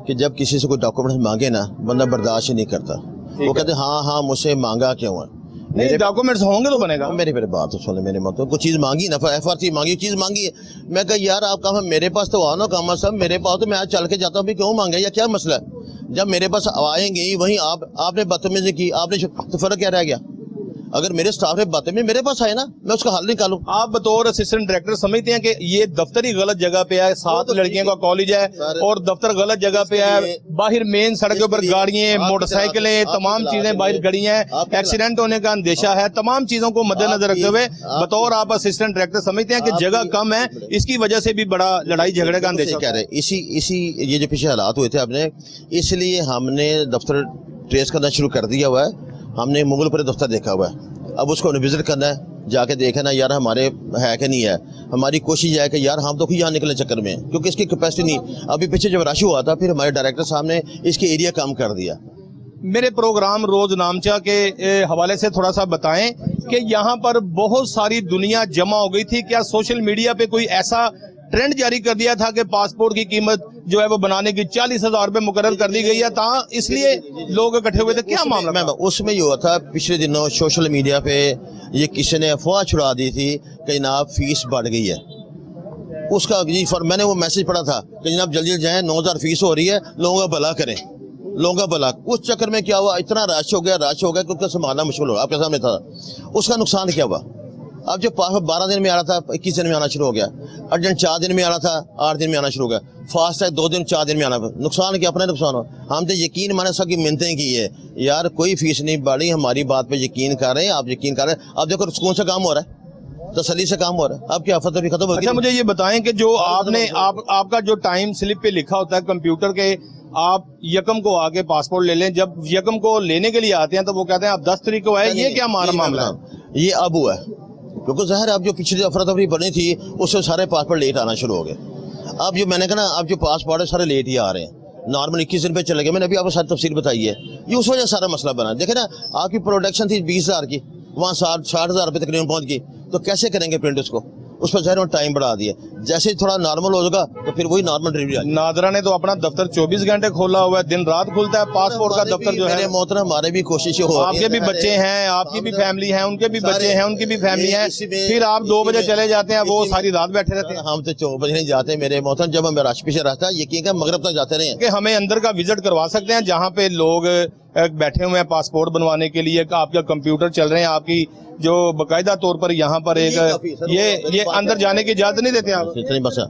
कि जब किसी से कोई डॉक्यूमेंट मांगे ना, बंदा बर्दाश्त ही नहीं करता, वो कहते हाँ मुझसे मांगा क्यों है? मेरे डॉक्यूमेंट्स होंगे तो बनेगा। मेरी बात तो सुने, मेरे मतलब कुछ चीज़ मांगी ना, FRC मांगी, चीज़ मांगी है, मैं कहा यार आप कहा मेरे पास तो आओ ना, काम सब मेरे पास, तो मैं आज चल के जाता हूँ, भी क्यों मांगे या क्या मसला है? जब मेरे पास आएंगे ही वहीं आपने बदतमीजी की, आपने तो फर्क क्या रह गया? अगर मेरे स्टाफ ने बदतमीजी मेरे पास आए ना, मैं उसका हल निकालूं। आप बतौर असिस्टेंट डायरेक्टर समझते हैं कि ये दफ्तर ही गलत जगह पे है, 7 लड़कियों का कॉलेज है और दफ्तर गलत जगह पे है, बाहर मेन सड़क के ऊपर गाड़ियां, मोटरसाइकिलें, तमाम चीजें बाहर खड़ी हैं, एक्सीडेंट होने का अंदेशा है, तमाम चीजों को मद्देनजर रखते हुए बतौर आप असिस्टेंट डायरेक्टर समझते हैं कि जगह कम है, इसकी वजह से भी बड़ा लड़ाई झगड़े का अंदेशा कह रहे? इसी ये जो पीछे हालात हुए थे आपने, इसलिए हमने दफ्तर ट्रेस करना शुरू कर दिया हुआ है। हमने मुगलपुर दफ्तर देखा हुआ है, अब उसको विजिट करना है, जाके देखना यार हमारे है कि नहीं है। हमारी कोशिश है कि यार हम तो यहाँ निकले चक्कर में, क्योंकि इसकी कैपेसिटी नहीं। अभी पीछे जब रश हुआ था, फिर हमारे डायरेक्टर साहब ने इसके एरिया कम कर दिया। मेरे प्रोग्राम रोज नामचा के हवाले से थोड़ा सा बताएं कि यहाँ पर बहुत सारी दुनिया जमा हो गई थी, क्या सोशल मीडिया पे कोई ऐसा ट्रेंड जारी कर दिया था कि पासपोर्ट की कीमत जो है वो बनाने की 40,000 रुपए मुकर्रर कर दी गई है, इसलिए लोग इकट्ठे हुए थे? क्या मामला? उसमें ये हुआ था, पिछले दिनों सोशल मीडिया पे ये किसी ने अफवाह छुड़ा दी थी कि जनाब फीस बढ़ गई है। उसका मैंने वो मैसेज पढ़ा था कि जनाब जल्दी जाएं, 9,000 फीस हो रही है, लोगों का भला करें, लोगों का भला। उस चक्कर में क्या हुआ, इतना रश हो गया क्योंकि संभालना मुश्किल हो, आपके सामने था। उसका नुकसान क्या हुआ? अब जो 12 दिन में आ रहा था, 21 दिन में आना शुरू हो गया। अर्जेंट 4 दिन में आ रहा था, 8 दिन में आना शुरू हो गया। फास्ट है 2 दिन 4 दिन में आना। नुकसान क्या? अपना नुकसान हो। हम तो यकीन माने सबकी मिन्नतें की है यार, कोई फीस नहीं बढ़ी, हमारी बात पे यकीन कर रहे हैं, आप यकीन कर रहे हैं। अब देखो सुकून से काम हो रहा है, तसल्ली से काम हो रहा है। अब क्या आफत भी खत्म हो गई? अच्छा मुझे ये बताएं कि जो आपने आपका जो टाइम स्लिप पे लिखा होता है कंप्यूटर के, आप यकम को आके पासपोर्ट ले लें, जब यकम को लेने के लिए आते हैं तो वो कहते हैं आप 10 तारीख को आए, ये क्या मामला है? ये अब हुआ है क्योंकि ज़ाहिर अब जो पिछली अफरा तफरी बनी थी उससे सारे पासपोर्ट लेट आना शुरू हो गए। अब जो मैंने कहा ना, अब जो पासपोर्ट है सारे लेट ही आ रहे हैं। नॉर्मल 21 दिन पे चले गए। मैंने अभी आपको सारी तफसील बताई है, ये उस वजह सारा मसला बना। देखे ना, आपकी प्रोडक्शन थी 20,000 की, वहाँ 60,000 रुपये तकरीबन पहुँच गई, तो कैसे करेंगे प्रिंट उसको? उस पर ज़ाहिर टाइम बढ़ा दिया। जैसे थोड़ा नॉर्मल हो जाएगा तो फिर वही नॉर्मल डिलीवरी आ जाएगी। नादरा ने तो अपना दफ्तर 24 घंटे खोला हुआ है, दिन रात खुलता है पासपोर्ट का दफ्तर जो है। मोहतरम हमारे भी कोशिश हो, आपके भी बच्चे हैं, आपकी भी फैमिली है, उनके भी बच्चे हैं, उनकी भी फैमिली है, फिर आप 2 बजे चले जाते हैं, वो सारी रात बैठे रहते हैं। हम तो 4 बजे नहीं जाते मेरे मोहतरम, जब हमें रश पीछे रहता है, यकीन का मगरब तक जाते रहे। कि हमें अंदर का विजिट करवा सकते हैं जहाँ पे लोग बैठे हुए हैं पासपोर्ट बनवाने के लिए, आपका कंप्यूटर चल रहे हैं, आपकी जो बाकायदा तौर पर यहाँ पर एक ये अंदर जाने की इजाजत नहीं देते आप? इतनी बस है।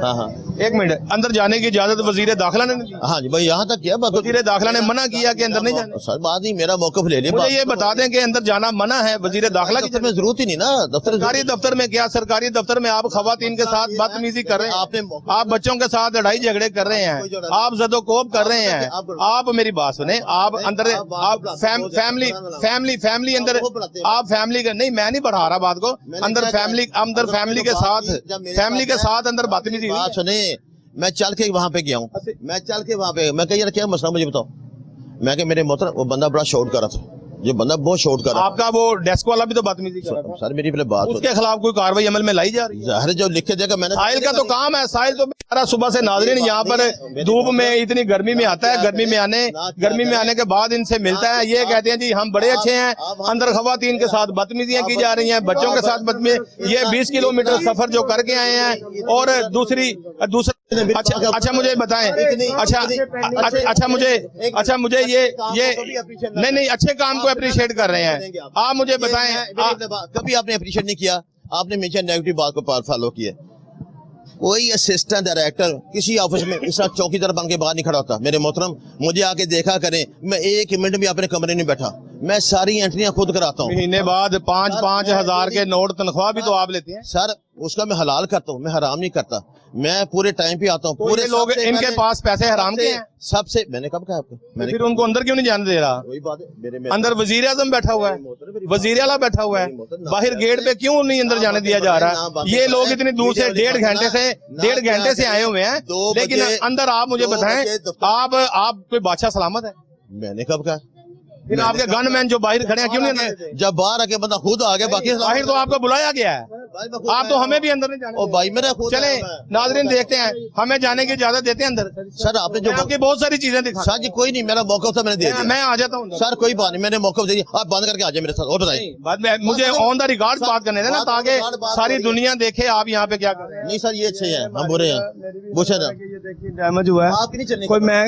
हाँ हाँ, एक मिनट, अंदर जाने की इजाजत वजीर दाखिला ने नहीं दी? हाँ जी भाई, यहाँ तक किया। वजीर दाखिला ने मना किया कि अंदर नहीं जाने? सर बात नहीं, मेरा मौकफ ले लिया। मुझे ये बता दें कि अंदर जाना मना है वजीर दाखिला की? दफ्तर में जरूरत ही नहीं ना। सरकारी दफ्तर में क्या, सरकारी दफ्तर में आप खवातीन के साथ बदतमीजी कर रहे हैं, आप बच्चों के साथ लड़ाई झगड़े कर रहे हैं, आप जदोकोब कर रहे हैं। आप मेरी बात सुने, आप अंदर आप फैमिली अंदर, आप फैमिली का नहीं, मैं नहीं बढ़ा रहा बात को, अंदर फैमिली के साथ अंदर बदतमीजी। बात सुने, मैं चल के वहाँ पे गया हूँ, मैं चल के वहाँ पे, मैं कह यार क्या मसला मुझे बताओ। मैं कह मेरे मोहतरम, वो बंदा बड़ा शॉट कर रहा था, जो बंदा बहुत शॉट कर रहा था। आपका वो डेस्क वाला भी तो बदतमीजी कर रहा था। सर मेरी पहले बात, उसके खिलाफ कोई कार्रवाई अमल में लाई जा रही है? जाहिर है जो लिखे देगा। मैंने साहिल का तो काम है, साहिल तो बेचारा सुबह से नाज़रीन यहाँ पर धूप में इतनी गर्मी में आता है, गर्मी में आने के बाद इनसे मिलता है, ये कहते हैं जी हम बड़े अच्छे हैं, अंदर खवातीन के साथ बदतमीजियां की जा रही हैं, बच्चों के साथ बदतमीजी। ये 20 किलोमीटर सफर जो करके आए हैं, और दूसरा अच्छा मुझे बताएं, अच्छा मुझे ये नहीं अच्छे काम को अप्रिशिएट कर रहे हैं आप, मुझे बताएं। कभी आपने अप्रिशिएट नहीं किया, आपने हमेशा नेगेटिव बात को फॉलो किया। कोई असिस्टेंट डायरेक्टर किसी ऑफिस में इस तरह चौकीदार बन के बाहर नहीं खड़ा होता। मेरे मोहतरम, मुझे आके देखा करें, मैं 1 मिनट भी अपने कमरे में बैठा, मैं सारी एंट्रियां खुद कराता हूँ। महीने बाद 5-5 हजार के नोट तनख्वाह भी तो आप लेते हैं? सर उसका मैं हलाल करता हूँ, मैं हराम नहीं करता, मैं पूरे टाइम पे आता हूँ। पूरे लोग इनके पास पैसे हराम के हैं सबसे। मैंने कब कहा आपको? मैंने फिर उनको अंदर क्यों नहीं जाने दे रहा? वही बात है, मेरे अंदर वजीर आजम बैठा हुआ है, वजीर आला बैठा हुआ है, बाहर गेट पे क्यों नहीं अंदर जाने दिया जा रहा है? ये लोग इतनी दूर से 1.5 घंटे से आए हुए हैं, लेकिन अंदर आप मुझे बताएं, आप कोई बादशाह सलामत है? मैंने कब कहा? फिर आपके गनमैन जो बाहर खड़े हैं क्यों नहीं अंदर? जब बाहर आके बंदा खुद आ गया, बाकी बाहर तो आपको बुलाया गया है, आप तो हमें भी अंदर नहीं जाने। ओ भाई मेरा खुद चले नाज़रीन देखते हैं, हमें जाने की इजाजत देते हैं अंदर? सर आपने जो आपकी बहुत सारी चीजें दिखा। सर जी कोई नहीं, मेरा मौका था मैंने दे दिया। मैं आ जाता हूँ सर, कोई बात नहीं, मैंने मौका दे दिया, आप बंद करके आ जाए मेरे साथ। और बताइए, बाद में मुझे ऑन द रिकॉर्ड बात करने देना, ताकि सारी दुनिया देखे आप यहाँ पे क्या कर रहे हैं। नहीं सर ये अच्छे हैं, हम बुरे हैं, पूछे ना। डैमेज हुआ है, आप नहीं चलने कोई मैं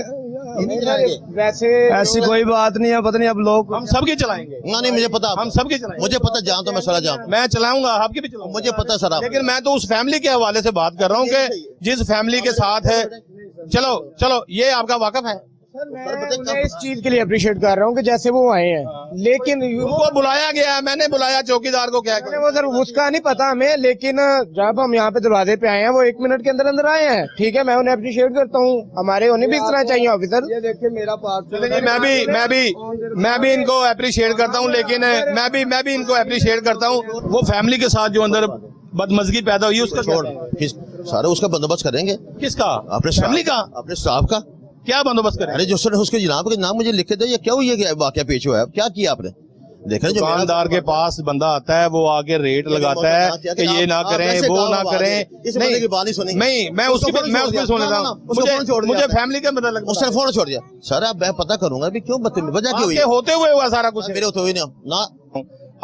वैसे ऐसी कोई बात नहीं है, पता नहीं अब लोग हम सबकी चलाएंगे, नहीं मुझे पता, हम सबकी चलाएंगे। मुझे पता, जान तो मैं सारा जान, मैं चलाऊंगा, आपकी भी चलाऊंगा, मुझे पता सर आप। लेकिन मैं तो उस फैमिली के हवाले से बात कर रहा हूँ कि जिस फैमिली के साथ है। चलो ये आपका वाकफ है? मैं इस चीज के लिए अप्रिशिएट कर रहा हूँ कि जैसे वो आए हैं, लेकिन वो बुलाया गया है, मैंने बुलाया चौकीदार को, क्या वो सर उसका नहीं पता हमें, लेकिन जब हम यहाँ पे दरवाजे पे आए हैं, वो 1 मिनट के अंदर अंदर आए हैं, ठीक है, मैं उन्हें अप्रिशिएट करता हूँ, हमारे उन्हें भी इस तरह चाहिए ऑफिसर। ये देखिए मेरा पासपोर्ट, मैं भी इनको अप्रिशिएट करता हूँ, लेकिन मैं भी इनको अप्रिशिएट करता हूँ। वो फैमिली के साथ जो अंदर बदमजगी पैदा हुई, उसका सारा उसका बंदोबस्त करेंगे। किसका? अपने फैमिली का, अपने स्टाफ का। क्या बंदोबस्त करें? अरे जो सर उसके जनाब के नाम मुझे लिख के दे, ये क्या हुई है, वाकया पेश हुआ है, क्या किया आपने? देखा जो दुकानदार के पास बंदा आता है, वो आगे रेट लगाता है कि ये ना करें, वो ना करें। नहीं, मैं उसकी सुन रहा हूँ, मुझे फैमिली का पता लगा, उसने फोन छोड़ दिया। सर अब मैं पता करूंगा भी क्यों वजह क्या हुई? होते हुए हुआ सारा कुछ, मेरे होते हुए ना।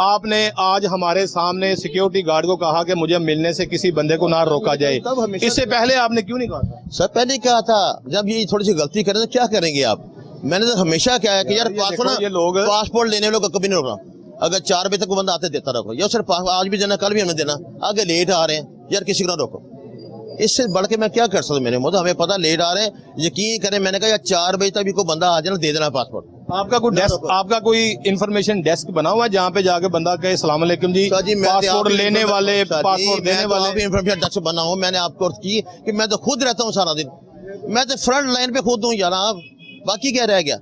आपने आज हमारे सामने सिक्योरिटी गार्ड को कहा कि मुझे मिलने से किसी बंदे को ना रोका जाए, इससे पहले आपने क्यों नहीं कहा? सर पहले क्या था, जब ये थोड़ी सी गलती करें तो क्या करेंगे आप? मैंने तो हमेशा क्या है कि यार पासपोर्ट लेने लोग कभी नहीं रोकना, अगर 4 बजे तक वो बंदा आते देता रखो, या सिर्फ आज भी देना, कल भी हमें देना, आगे लेट आ रहे हैं यार किसी को ना रोको। इससे बढ़ के मैं क्या कर सकता हूँ? मेरे मुझे हमें पता लेट आ रहे हैं, यकीन करें, मैंने कहा यार 4 बजे तक भी कोई बंदा आ जाना, दे देना पासपोर्ट। आपका कोई इंफॉर्मेशन डेस्क बना हुआ है जहाँ पे जाके बंदा कहे अस्सलाम वालेकुम जी, पासपोर्ट लेने वाले, पासपोर्ट देने वाले? इंफॉर्मेशन डेस्क बना हूँ मैंने, आपको की कि मैं तो खुद रहता हूँ सारा दिन, मैं तो फ्रंट लाइन पे खुद हूँ यार। आप बाकी क्या रह गया?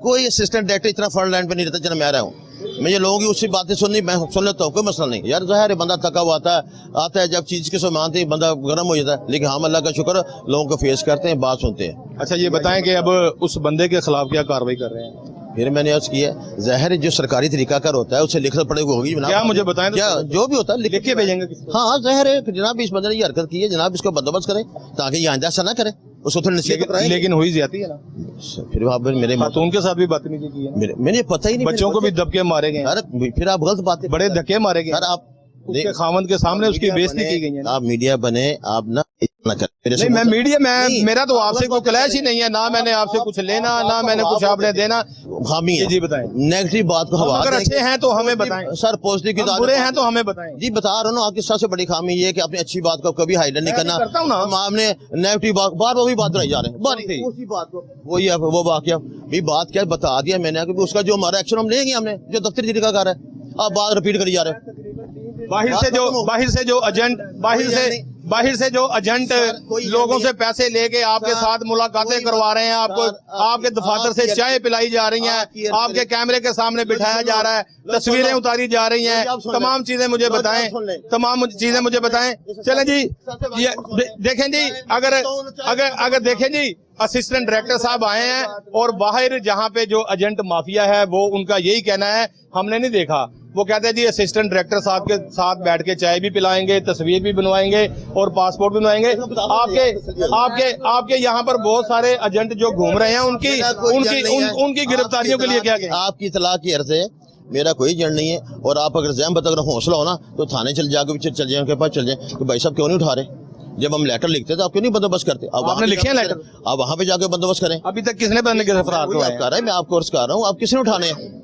कोई असिस्टेंट डायरेक्टर इतना फ्रंट लाइन पे नहीं रहता जितना मैं रहा हूँ। मुझे लोगों की उससे बातें सुननी, मैं सुन लेता हूँ, कोई मसला नहीं यार। ज़ाहिर है बंदा थका हुआ आता है, जब चीज़ के सामान बंदा गर्म हो जाता है, लेकिन हम अल्लाह का शुक्र लोगों को फेस करते हैं, बात सुनते हैं। अच्छा ये बताएं कि अब उस बंदे के खिलाफ क्या कार्रवाई कर रहे हैं? फिर मैंने अर्ज किया, ज़ाहिर जो सरकारी तरीका कर होता है उसे लिखना पड़ेगा, होगी क्या मुझे बताएं? क्या जो भी होता है लिख के भेजेंगे? हाँ ज़ाहिर है जनाब, इस बंदे ने ये हरकत की है, जनाब इसको बंदोबस्त करें ताकि ये आइंदा ऐसा ना करे, उसको थोड़ी नसीहत कराएं। लेकिन हुई ज्यादती है ना, फिर आप मेरे खातून के साथ भी बदतमीजी की है, मैंने पता ही नहीं, बच्चों को भी धक्के मारे गए। फिर आप गलत बात, बड़े धक्के मारे गए। सर आप उसके खामन के सामने उसकी बेइज्जती की गई है। आप मीडिया बने, आप ना इतना कर मेरे से नहीं, मैं मुझे- मीडिया में नहीं, मेरा तो आपसे कोई क्लैश ही नहीं है, ना मैंने आपसे कुछ लेना, ना मैंने कुछ आपने देना। खामी है। जी बताएं। नेगेटिव बात को हम हवा अगर देंगे। अच्छे हैं तो हमें बताएं, सर पॉजिटिव की हम बुरे हैं तो हमें बताएं। जी बता रहा हूँ ना, आपकी सबसे बड़ी खामी ये है कि अपनी अच्छी बात को कभी हाईलाइट नहीं मैं करना। करता हूँ ना। आपने नेगेटिव बात बार वही बात दोहराई जा रहे हैं, बार थी। उसी बात को वही है वो वाकया भी बात क्या है, बता दिया मैंने कि उसका जो हमारा एक्शन हम लेंगे, हमने जो दफ्तरी तरीका कर रहा है, आप बात रिपीट करी जा रहे हैं। बाहर से जो एजेंट बाहर से जो एजेंट लोगों से पैसे लेके आपके साथ मुलाकातें करवा रहे हैं, आपको आपके दफातर से चाय पिलाई जा रही हैं, आपके कैमरे के सामने बिठाया जा रहा है, तस्वीरें उतारी जा रही हैं, तमाम चीजें मुझे बताएं, तमाम चीजें मुझे बताएं। चलें जी, ये देखें जी, अगर देखें जी, असिस्टेंट डायरेक्टर साहब आए हैं और बाहर जहां पे जो एजेंट माफिया है वो उनका यही कहना है, हमने नहीं देखा। वो कहते हैं जी असिस्टेंट डायरेक्टर साहब के साथ बैठ के चाय भी पिलाएंगे, तस्वीर भी बनवाएंगे और पासपोर्ट भी बनवाएंगे। आपके यहाँ पर बहुत सारे एजेंट जो घूम रहे हैं, उनकी गिरफ्तारियों के लिए क्या कहें? आपकी इतला की अर्ज है, मेरा कोई एजेंट नहीं है। और आप अगर जहम अगर हौसला हो ना तो थाने चल जाके चल जाए, उनके पास चल जाए कि भाई साहब क्यों नहीं उठा रहे। जब हम लेटर लिखते थे आप क्यों नहीं बंदोबस्त करते? अब आपने लिखे हैं लेटर? आप वहाँ पे जाके बंदोबस्त करें। अभी तक किसने बंद गिरफ्तार वही आप कर रहे हैं, मैं आपको अर्ज कर रहा हूँ, आप किसने उठाने हैं?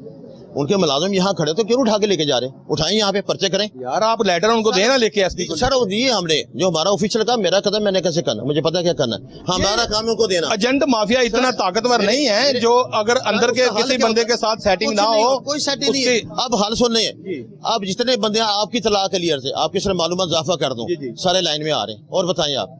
उनके मुलाजिम यहाँ खड़े तो क्यों उठा के लेके जा रहे? उठाएं, यहाँ पे पर्चे करें यार। आप लेटर उनको देना लेके एसपी को। सर वो दिए हमने, जो हमारा ऑफिशियल का मेरा कदम मैंने कैसे करना, मुझे पता क्या करना है। हमारा काम है उनको देना। एजेंट माफिया इतना ताकतवर नहीं है जो अगर अंदर के किसी बंदे के साथ सेटिंग ना हो, कोई सेटिंग नहीं है। अब हाल सुनने आप जितने बंदे हैं आपकी तलाक क्लियर से आपके सिर्फ मालूमात इजाफा कर दूं, सारे लाइन में आ रहे हैं। और बताएं आप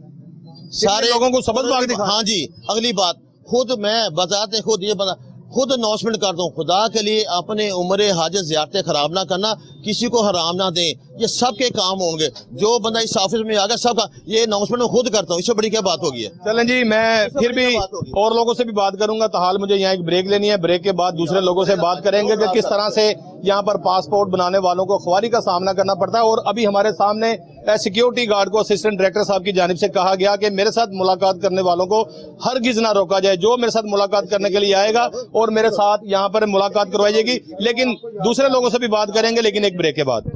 सारे लोगों को सबक बाग दिखा। हाँ जी, अगली बात खुद मैं बताते खुद ये बता खुद अनाउंसमेंट कर दूं, खुदा के लिए अपने उम्र हाजत ज़ियारतें खराब ना करना, किसी को हराम ना दें, ये सबके काम होंगे। जो बंदा इस ऑफिस में आ गया सबका ये अनाउंसमेंट मैं खुद करता हूँ, इससे बड़ी क्या बात होगी है। चलें जी, मैं फिर भी और लोगों से भी बात करूंगा। ताहाल मुझे यहाँ एक ब्रेक लेनी है, ब्रेक के बाद दूसरे लोगों से बात करेंगे कि किस तरह से यहाँ पर पासपोर्ट बनाने वालों को ख्वारी का सामना करना पड़ता है। और अभी हमारे सामने सिक्योरिटी गार्ड को असिस्टेंट डायरेक्टर साहब की जानिब से कहा गया कि मेरे साथ मुलाकात करने वालों को हरगिज ना रोका जाए, जो मेरे साथ मुलाकात करने के लिए आएगा और मेरे साथ यहाँ पर मुलाकात करवाई जाएगी। लेकिन दूसरे लोगों से भी बात करेंगे, लेकिन एक ब्रेक के बाद।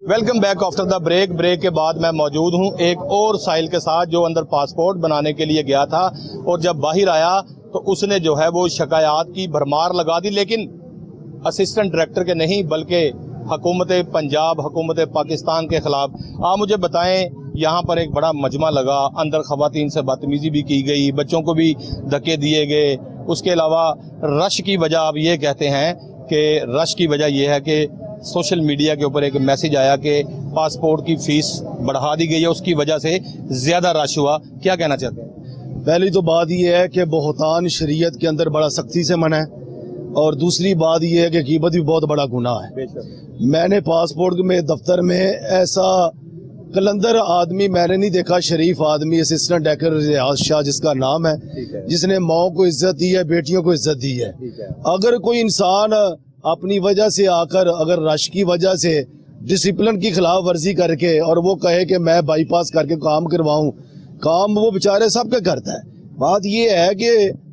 Welcome back after the break के बाद मैं मौजूद हूं एक और साहिल के साथ जो अंदर पासपोर्ट बनाने के लिए गया था और जब बाहर आया तो उसने जो है वो शिकायत की भरमार लगा दी, लेकिन असिस्टेंट डायरेक्टर के नहीं बल्कि हुकूमत पंजाब, हुकूमत पाकिस्तान के खिलाफ। आप मुझे बताएं, यहाँ पर एक बड़ा मजमा लगा, अंदर खवातीन से बदतमीजी भी की गई, बच्चों को भी धक्के दिए गए। उसके अलावा रश की वजह आप ये कहते हैं कि रश की वजह यह है कि सोशल मीडिया के ऊपर एक मैसेज आया कि पासपोर्ट की फीस बढ़ा दी गई है, उसकी वजह से ज़्यादा रश हुआ। क्या कहना चाहते हैं? पहली तो बात यह है कि बहुतान शरीयत के अंदर बड़ा सख्ती से मना है, और दूसरी बात यह है कि ग़ीबत भी बहुत बड़ा गुनाह है। मैंने पासपोर्ट में दफ्तर में ऐसा कलंदर आदमी मैंने नहीं देखा, शरीफ आदमी, असिस्टेंट डायरेक्टर रियाज शाह जिसका नाम है, जिसने माओ को इज्जत दी है, बेटियों को इज्जत दी है। अगर कोई इंसान अपनी वजह से आकर अगर रश की वजह से डिसिप्लिन की खिलाफ वर्जी करके और वो कहे कि मैं बाईपास करके काम करवाऊं, काम वो बेचारे सबका करता है। बात ये है कि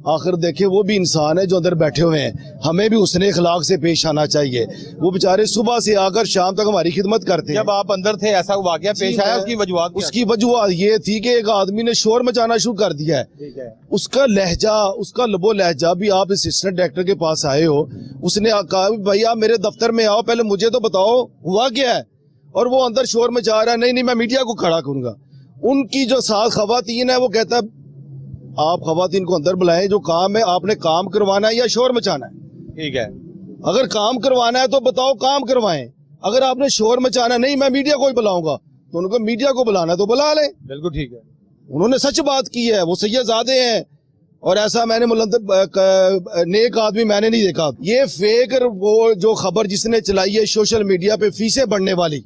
आखिर देखे वो भी इंसान है जो अंदर बैठे हुए हैं, हमें भी उसने अखलाक से पेश आना चाहिए। वो बेचारे सुबह से आकर शाम तक हमारी खिदमत करते हैं। जब आप अंदर थे ऐसा वाकया पेश आया, उसकी वजूहत क्या? उसकी वजूहत ये थी कि एक आदमी ने शोर मचाना शुरू कर दिया है। उसका लहजा, उसका लबो लहजा भी, आप असिस्टेंट डायरेक्टर के पास आए हो, उसने कहा भाई आप मेरे दफ्तर में आओ, पहले मुझे तो बताओ हुआ क्या है। और वो अंदर शोर मचा रहा है, नहीं मैं मीडिया को खड़ा करूंगा। उनकी जो साथ खवातीन है वो कहता है आप खवातीन को अंदर बुलाएं, जो काम है आपने काम करवाना है या शोर मचाना है। ठीक है, अगर काम करवाना है तो बताओ काम करवाएं। अगर आपने शोर मचाना नहीं, मैं मीडिया को ही बुलाऊंगा, तो उनको मीडिया को बुलाना है तो बुला लें। बिल्कुल ठीक है। उन्होंने सच बात की है, वो सैयदजादे हैं, और ऐसा मैंने नेक आदमी मैंने नहीं देखा। ये फेक वो जो खबर जिसने चलाई है सोशल मीडिया पे फीसें बढ़ने वाली,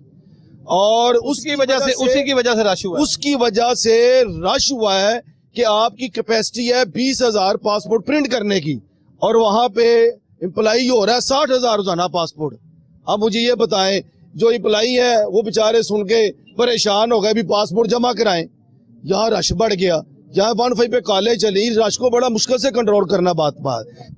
और उसकी वजह से उसी की वजह से रश हुआ है। उसकी वजह से रश हुआ है कि आपकी कैपेसिटी है 20,000 पासपोर्ट प्रिंट करने की, और वहां पे एम्प्लाई हो रहा है 60,000 रोजाना पासपोर्ट। अब मुझे ये बताएं, जो एम्प्लाई है वो बेचारे सुन के परेशान हो गए, भी पासपोर्ट जमा कराएं। यहाँ रश बढ़ गया, यहाँ 1-5 पे कॉलेज चली, रश को बड़ा मुश्किल से कंट्रोल करना। बात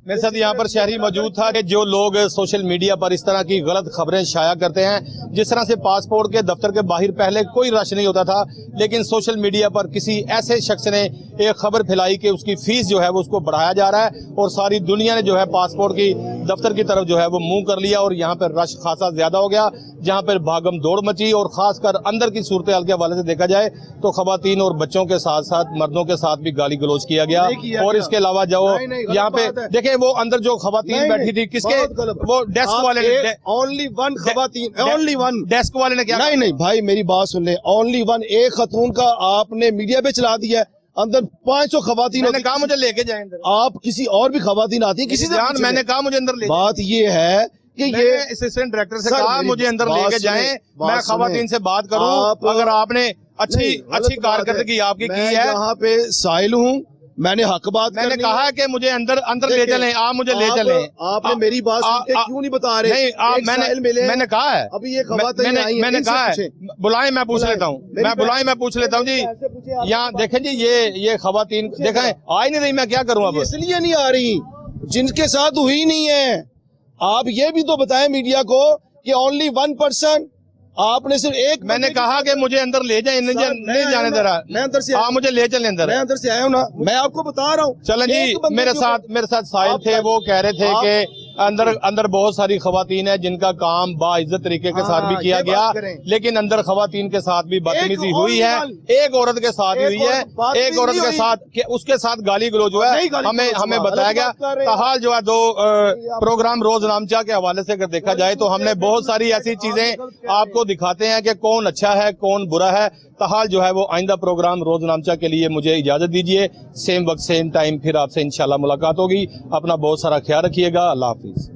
मेरे साथ यहाँ पर शहरी मौजूद था कि जो लोग सोशल मीडिया पर इस तरह की गलत खबरें शाया करते हैं, जिस तरह से पासपोर्ट के दफ्तर के बाहर पहले कोई रश नहीं होता था, लेकिन सोशल मीडिया पर किसी ऐसे शख्स ने एक खबर फैलाई कि उसकी फीस जो है वो उसको बढ़ाया जा रहा है, और सारी दुनिया ने जो है पासपोर्ट की दफ्तर की तरफ जो है वो मुंह कर लिया, और यहाँ पर रश खासा ज्यादा हो गया, जहाँ पर भागम दौड़ मची। और खासकर अंदर की सूरत हाल के हवाले से देखा जाए तो खवातीन और बच्चों के साथ साथ मर्दों के साथ भी गाली गलौज किया गया। और इसके अलावा जो यहाँ पे देखें, वो अंदर जो खवातीन बैठी थी, किसके, वो डेस्क वाले ने, ओनली वन खवातीन, ओनली वन डेस्क वाले ने क्या? नहीं भाई, मेरी बात सुन ले, ओनली वन, एक खतून का आपने मीडिया पे चला दिया है। अंदर 500 खवातीन, मैंने कहा मुझे लेके जाए अंदर। आप किसी और भी खवातीन आती है किसी से, मैंने कहा मुझे अंदर ले। बात ये है कि ये असिस्टेंट डायरेक्टर से कहा मुझे अंदर लेके जाएं, मैं खवातीन से बात करूं। अगर आपने अच्छी कारकर्दगी आपकी की है, यहाँ पे साहिल हूँ, मैंने हक बात, मैंने कहा कि मुझे अंदर ले चलें, आप मुझे ले चलें। आपने मेरी बात सुन के क्यों नहीं बता रहे? नहीं, मैंने कहा है, अभी ये खवातीन आई हैं, मैंने इनसे कहा है, पूछें। बुलाएं, मैं पूछ लेता हूँ, मैं पूछ लेता हूँ जी। यहाँ देखें जी, ये खवातीन देखें आ ही नहीं रही, मैं क्या करूँ अब? इसलिए नहीं आ रही जिनके साथ हुई नहीं है। आप ये भी तो बताएं मीडिया को कि ओनली 1%, आपने सिर्फ एक, मैंने कहा कि मुझे अंदर ले जाए, नहीं जाने दे रहा। मैं अंदर से, आप मुझे ले चले अंदर। मैं अंदर से आया हूँ ना, मैं आपको बता रहा हूँ। चलें जी, मेरे साथ साहिल थे, वो कह रहे थे कि अंदर बहुत सारी खवातीन है जिनका काम बाइज्जत तरीके के साथ भी किया गया, लेकिन अंदर खवातीन के साथ भी बदतमीजी हुई है। एक औरत के साथ हुई है, एक औरत के साथ, उसके साथ गाली गलौज हुआ है, हमें बताया गया। ताहाल जो है दो प्रोग्राम रोजनामचा के हवाले से अगर देखा जाए तो हमने बहुत सारी ऐसी चीजें आपको दिखाते हैं कि कौन अच्छा है कौन बुरा है। ताहाल जो है वो आइंदा प्रोग्राम रोजनामचा के लिए मुझे इजाजत दीजिए। सेम वक्त सेम टाइम फिर आपसे इंशाल्लाह मुलाकात होगी। अपना बहुत सारा ख्याल रखिएगा। अल्लाह हाफिज।